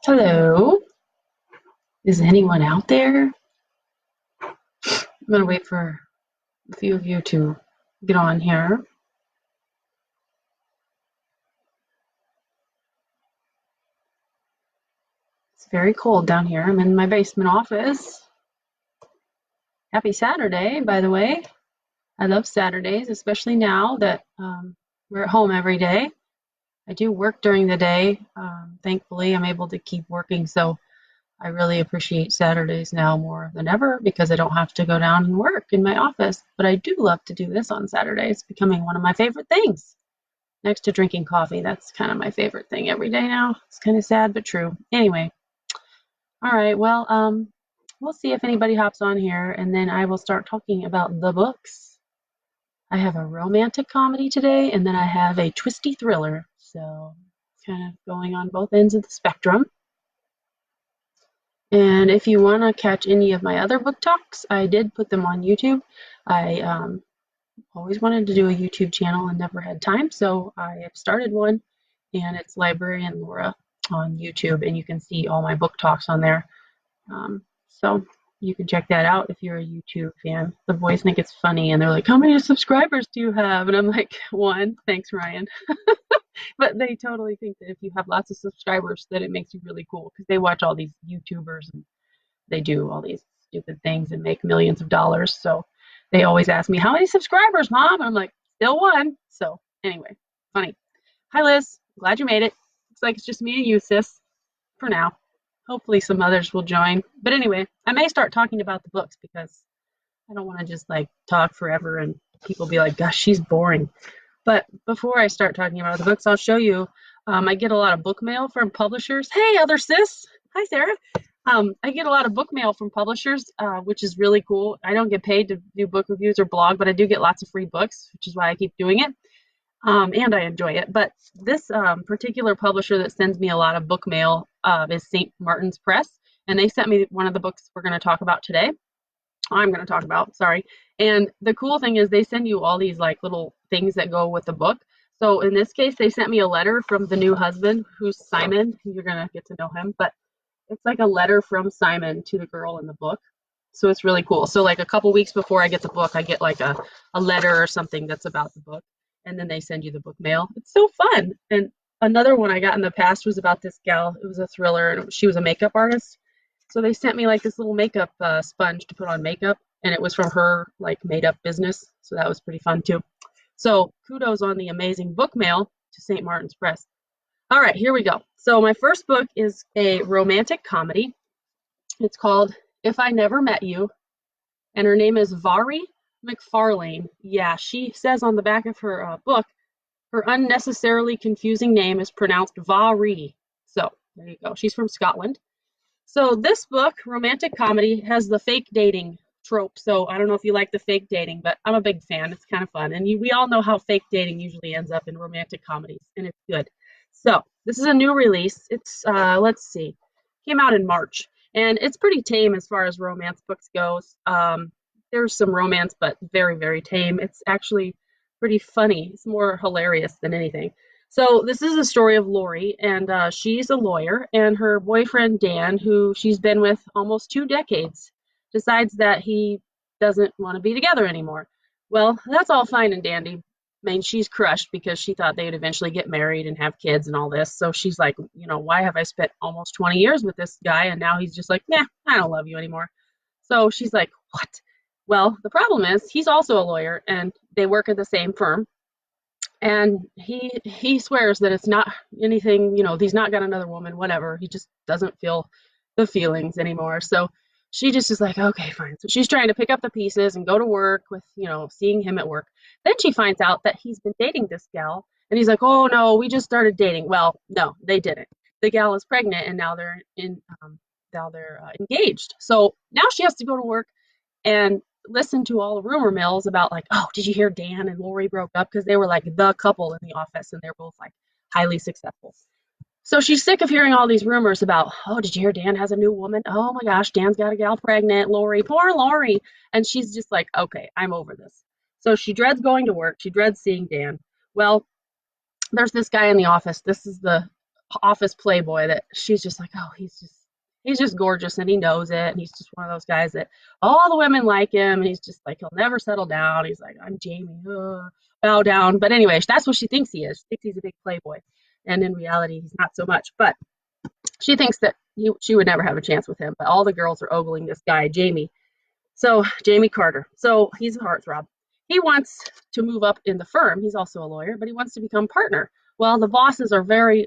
Hello. Is anyone out there? I'm going to wait for a few of you to get on here. It's very cold down here. I'm in my basement office. Happy Saturday, by the way. I love Saturdays, especially now that we're at home every day. I do work during the day. Thankfully, I'm able to keep working, so I really appreciate Saturdays now more than ever because I don't have to go down and work in my office. But I do love to do this on Saturdays. It's becoming one of my favorite things. Next to drinking coffee, that's kind of my favorite thing every day now. It's kind of sad but true. Anyway, all right. Well, we'll see if anybody hops on here, and then I will start talking about the books. I have a romantic comedy today, and then I have a twisty thriller. So, kind of going on both ends of the spectrum. And if you want to catch any of my other book talks, I did put them on YouTube. I always wanted to do a YouTube channel and never had time, so I have started one, and it's Librarian Laura on YouTube, and you can see all my book talks on there. So you can check that out if you're a YouTube fan. The boys think it's funny, and they're like, "How many subscribers do you have?" And I'm like, "One, thanks, Ryan." But they totally think that if you have lots of subscribers, that it makes you really cool because they watch all these YouTubers and they do all these stupid things and make millions of dollars. So they always ask me, "How many subscribers, Mom?" And I'm like, "Still one." So anyway, funny. Hi, Liz. Glad you made it. Looks like it's just me and you, sis, for now. Hopefully some others will join. But anyway, I may start talking about the books because I don't want to just like talk forever and people be like, "Gosh, she's boring." But before I start talking about the books, I'll show you. I get a lot of book mail from publishers. Hey, other sis. Hi, Sarah. I get a lot of book mail from publishers, which is really cool. I don't get paid to do book reviews or blog, but I do get lots of free books, which is why I keep doing it. And I enjoy it. But this particular publisher that sends me a lot of book mail is St. Martin's Press, and they sent me one of the books we're going to talk about today. I'm going to talk about, sorry. And the cool thing is they send you all these like little things that go with the book. So in this case, they sent me a letter from the new husband, who's Simon. You're going to get to know him, but it's like a letter from Simon to the girl in the book. So it's really cool. So like a couple weeks before I get the book, I get like a letter or something that's about the book. And then they send you the book mail. It's so fun. And another one I got in the past was about this gal. It was a thriller, and she was a makeup artist. So they sent me like this little makeup sponge to put on makeup, and it was from her like made up business. So that was pretty fun too. So kudos on the amazing book mail to St. Martin's Press. All right, here we go. So my first book is a romantic comedy. It's called If I Never Met You, and her name is Mhairi McFarlane. Yeah, she says on the back of her book, her unnecessarily confusing name is pronounced Mhairi. So there you go. She's from Scotland. So this book, romantic comedy, has the fake dating trope. So I don't know if you like the fake dating, but I'm a big fan. It's kind of fun. And we all know how fake dating usually ends up in romantic comedies, and it's good. So this is a new release. It's, let's see, came out in March. And it's pretty tame as far as romance books goes. There's some romance, but very, very tame. It's actually pretty funny. It's more hilarious than anything. So this is a story of Lori, and she's a lawyer, and her boyfriend Dan, who she's been with almost 2 decades, decides that he doesn't want to be together anymore. Well, that's all fine and dandy. I mean, she's crushed because she thought they'd eventually get married and have kids and all this. So she's like, why have I spent almost 20 years with this guy and now he's just like, nah, I don't love you anymore. So she's like, what? Well, the problem is he's also a lawyer and they work at the same firm. And he swears that it's not anything, he's not got another woman, whatever. He just doesn't feel the feelings anymore. So she just is like, okay, fine. So she's trying to pick up the pieces and go to work with, seeing him at work. Then she finds out that he's been dating this gal. And he's like, oh, no, we just started dating. Well, no, they didn't. The gal is pregnant and now they're engaged. So now she has to go to work and listen to all the rumor mills about like, oh, did you hear Dan and Lori broke up? Because they were like the couple in the office and they're both like highly successful. So she's sick of hearing all these rumors about, oh, did you hear Dan has a new woman? Oh my gosh, Dan's got a gal pregnant. Lori, poor Lori. And she's just like, okay, I'm over this. So she dreads going to work. She dreads seeing Dan. Well, there's this guy in the office. This is the office playboy that she's just like, oh, he's just gorgeous and he knows it. And he's just one of those guys that all the women like him. And he's just like, he'll never settle down. He's like, I'm Jamie, bow down. But anyway, that's what she thinks he is. She thinks he's a big playboy. And in reality, he's not so much. But she thinks that she would never have a chance with him. But all the girls are ogling this guy, Jamie. So Jamie Carter. So he's a heartthrob. He wants to move up in the firm. He's also a lawyer, but he wants to become partner. Well, the bosses are very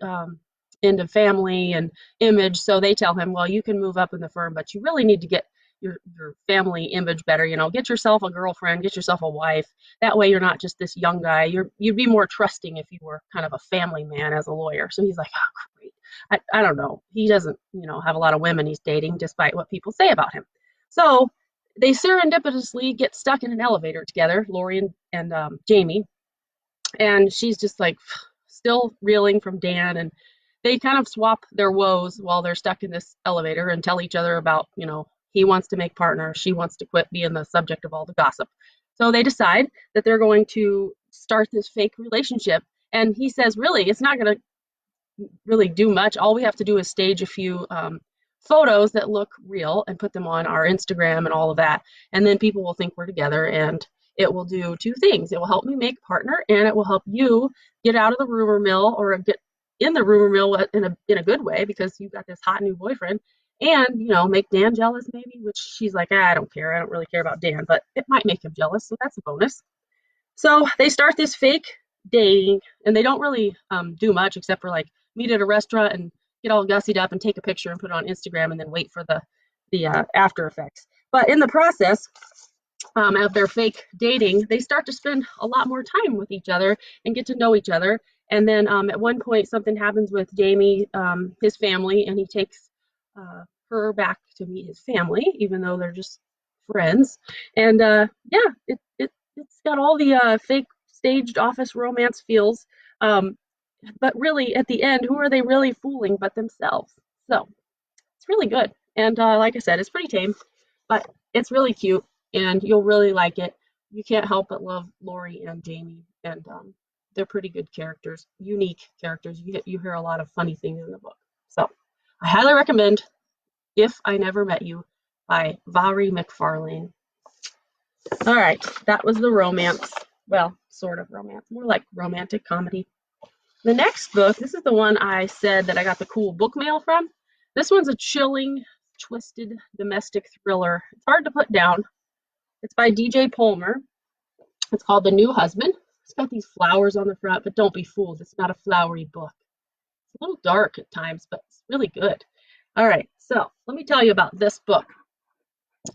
into family and image, so they tell him, well, you can move up in the firm, but you really need to get your family image better. You know, get yourself a girlfriend, get yourself a wife. That way, you're not just this young guy. You'd be more trusting if you were kind of a family man as a lawyer. So he's like, oh, great. I don't know. He doesn't, have a lot of women he's dating, despite what people say about him. So they serendipitously get stuck in an elevator together, Lori and Jamie, and she's just like still reeling from Dan, and they kind of swap their woes while they're stuck in this elevator and tell each other about, he wants to make partner, she wants to quit being the subject of all the gossip. So they decide that they're going to start this fake relationship, and he says, really, it's not going to really do much. All we have to do is stage a few photos that look real and put them on our Instagram and all of that. And then people will think we're together, and it will do two things. It will help me make partner, and it will help you get out of the rumor mill, or get in the rumor mill in a good way, because you've got this hot new boyfriend, and, make Dan jealous maybe, which she's like, I don't care. I don't really care about Dan, but it might make him jealous. So that's a bonus. So they start this fake dating, and they don't really do much except for like meet at a restaurant and get all gussied up and take a picture and put it on Instagram, and then wait for the after effects. But in the process of their fake dating, they start to spend a lot more time with each other and get to know each other. And then at one point, something happens with Jamie, his family, and he takes her back to meet his family, even though they're just friends. And yeah, it's got all the fake staged office romance feels. But really, at the end, who are they really fooling but themselves? So it's really good. And like I said, it's pretty tame, but it's really cute, and you'll really like it. You can't help but love Lori and Jamie, and they're pretty good characters, unique characters. You hear a lot of funny things in the book. So I highly recommend If I Never Met You by Mhairi McFarlane. All right, that was the romance. Well, sort of romance, more like romantic comedy. The next book, this is the one I said that I got the cool book mail from. This one's a chilling, twisted domestic thriller. It's hard to put down. It's by DJ Palmer. It's called The New Husband. It's got these flowers on the front, but don't be fooled. It's not a flowery book. It's a little dark at times, but it's really good. All right, so let me tell you about this book.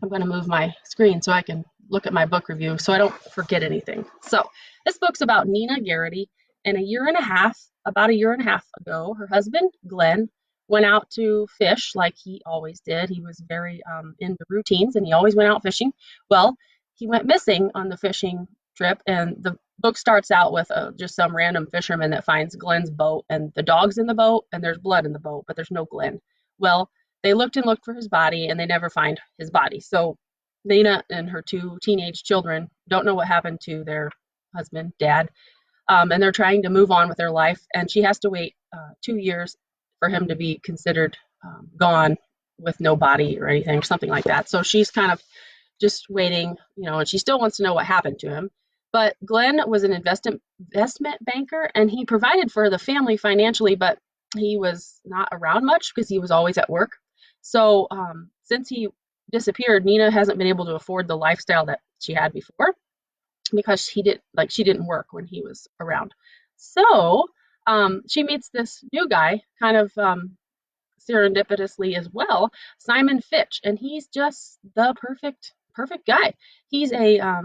I'm going to move my screen so I can look at my book review so I don't forget anything. So this book's about Nina Garrity. And about a year and a half ago, her husband, Glenn, went out to fish like he always did. He was very into routines, and he always went out fishing. Well, he went missing on the fishing trip, and the book starts out with just some random fisherman that finds Glenn's boat, and the dog's in the boat, and there's blood in the boat, but there's no Glenn. Well, they looked and looked for his body, and they never find his body. So Nina and her two teenage children don't know what happened to their husband, Dad. And they're trying to move on with their life, and she has to wait 2 years for him to be considered gone with no body or anything, or something like that. So she's kind of just waiting, and she still wants to know what happened to him. But Glenn was an investment banker, and he provided for the family financially, but he was not around much because he was always at work. So since he disappeared, Nina hasn't been able to afford the lifestyle that she had before, because she didn't work when he was around. So she meets this new guy, kind of serendipitously as well, Simon Fitch, and he's just the perfect guy. He's a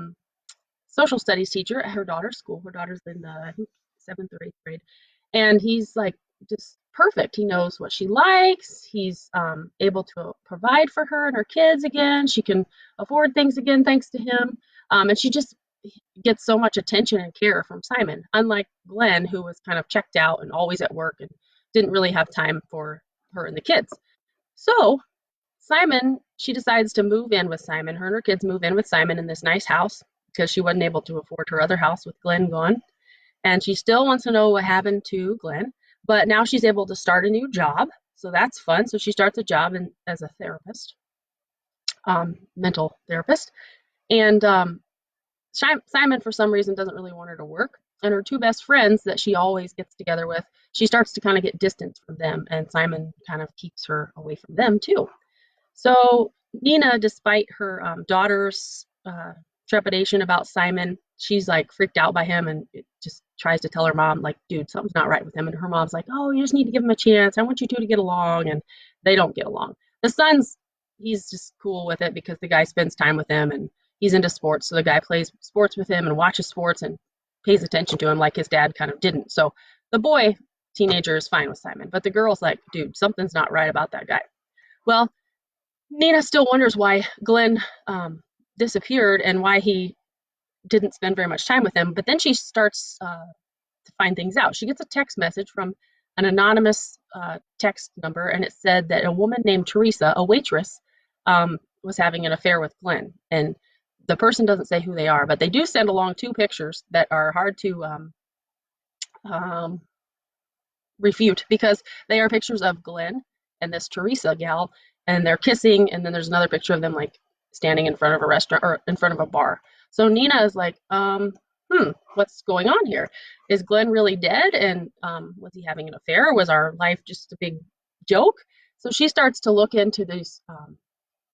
social studies teacher at her daughter's school. Her daughter's in the, I think, 7th or 8th grade, and he's like just perfect. He knows what she likes. He's able to provide for her and her kids again. She can afford things again thanks to him, and she just gets so much attention and care from Simon, unlike Glenn, who was kind of checked out and always at work and didn't really have time for her and the kids. So she decides to move in with Simon. Her and her kids move in with Simon in this nice house because she wasn't able to afford her other house with Glenn gone. And she still wants to know what happened to Glenn, But now she's able to start a new job, so that's fun. So she starts a job as a therapist, mental therapist, and Simon, for some reason, doesn't really want her to work. And her two best friends that she always gets together with, she starts to kind of get distance from them, and Simon kind of keeps her away from them too. So Nina, despite her daughter's trepidation about Simon, she's like freaked out by him and it just tries to tell her mom, like, dude, something's not right with him. And her mom's like, oh, you just need to give him a chance. I want you two to get along. And they don't get along. The son's, he's just cool with it because the guy spends time with him and he's into sports. So the guy plays sports with him and watches sports and pays attention to him like his dad kind of didn't. So the boy, teenager, is fine with Simon. But the girl's like, dude, something's not right about that guy. Well, Nina still wonders why Glenn disappeared and why he didn't spend very much time with him. But then she starts to find things out. She gets a text message from an anonymous text number, and it said that a woman named Teresa, a waitress, was having an affair with Glenn. And the person doesn't say who they are, but they do send along two pictures that are hard to refute because they are pictures of Glenn and this Teresa gal, and they're kissing, and then there's another picture of them like standing in front of a restaurant or in front of a bar. So Nina is like, what's going on here? Is Glenn really dead? And was he having an affair? Or was our life just a big joke? So she starts to look into this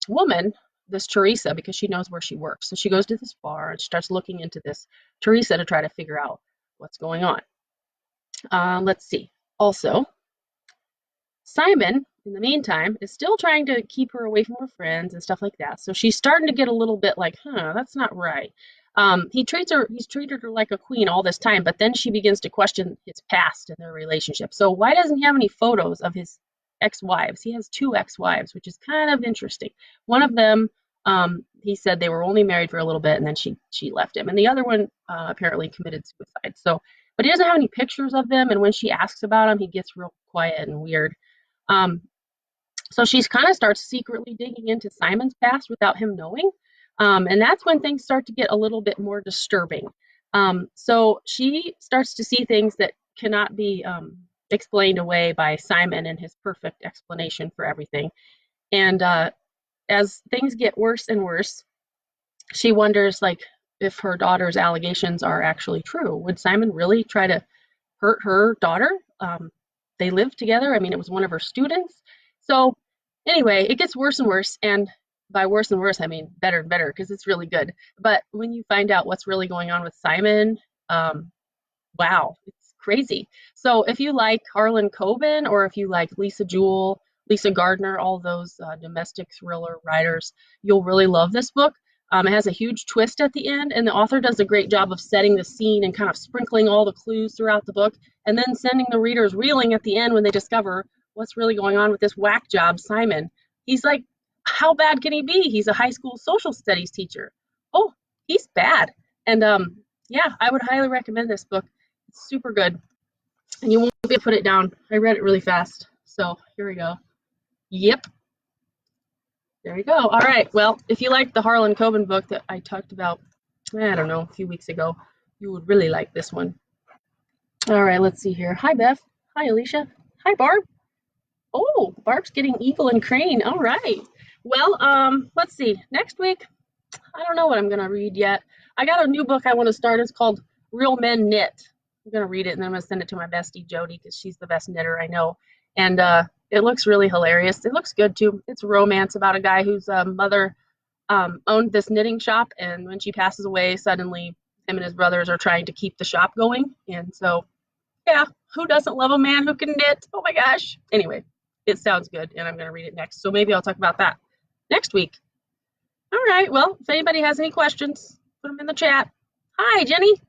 woman, this Teresa, because she knows where she works. So she goes to this bar and starts looking into this Teresa to try to figure out what's going on. Let's see. Also, Simon, in the meantime, is still trying to keep her away from her friends and stuff like that. So she's starting to get a little bit like, that's not right. He's treated her like a queen all this time, but then she begins to question his past and their relationship. So why doesn't he have any photos of his ex-wives? He has two ex-wives, which is kind of interesting. One of them, he said they were only married for a little bit and then she left him. And the other one apparently committed suicide. So, but he doesn't have any pictures of them. And when she asks about him, he gets real quiet and weird. So she kind of starts secretly digging into Simon's past without him knowing. And that's when things start to get a little bit more disturbing. So she starts to see things that cannot be explained away by Simon and his perfect explanation for everything. And as things get worse and worse, she wonders, like, if her daughter's allegations are actually true. Would Simon really try to hurt her daughter? They lived together. I mean, it was one of her students. So anyway, it gets worse and worse. And by worse and worse, I mean better and better because it's really good. But when you find out what's really going on with Simon, wow, it's crazy. So if you like Harlan Coben or if you like Lisa Jewell, Lisa Gardner, all those domestic thriller writers, you'll really love this book. It has a huge twist at the end, and the author does a great job of setting the scene and kind of sprinkling all the clues throughout the book, and then sending the readers reeling at the end when they discover what's really going on with this whack job, Simon. He's like, how bad can he be? He's a high school social studies teacher. Oh, he's bad. And yeah, I would highly recommend this book. It's super good, and you won't be able to put it down. I read it really fast, so here we go. Yep. There you go. All right. Well, if you like the Harlan Coben book that I talked about, I don't know, a few weeks ago, you would really like this one. All right, let's see here. Hi, Beth. Hi, Alicia. Hi, Barb. Oh, Barb's getting Eagle and Crane. All right. Well, let's see. Next week, I don't know what I'm going to read yet. I got a new book I want to start. It's called Real Men Knit. I'm going to read it, and then I'm going to send it to my bestie, Jody, because she's the best knitter I know. And it looks really hilarious. It looks good, too. It's a romance about a guy whose mother owned this knitting shop, and when she passes away, suddenly him and his brothers are trying to keep the shop going. And so, yeah, who doesn't love a man who can knit? Oh, my gosh. Anyway, it sounds good, and I'm going to read it next. So maybe I'll talk about that next week. All right. Well, if anybody has any questions, put them in the chat. Hi, Jenny.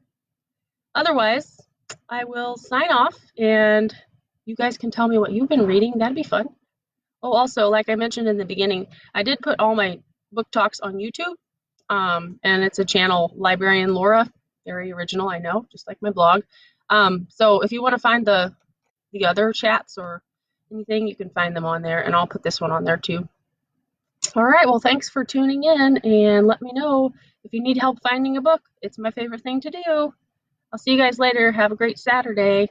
Otherwise, I will sign off, and you guys can tell me what you've been reading. That'd be fun. Oh, also, like I mentioned in the beginning, I did put all my book talks on YouTube, and it's a channel, Librarian Laura, very original, I know, just like my blog. So if you want to find the other chats or anything, you can find them on there, and I'll put this one on there too. All right, well, thanks for tuning in, and let me know if you need help finding a book. It's my favorite thing to do. I'll see you guys later. Have a great Saturday.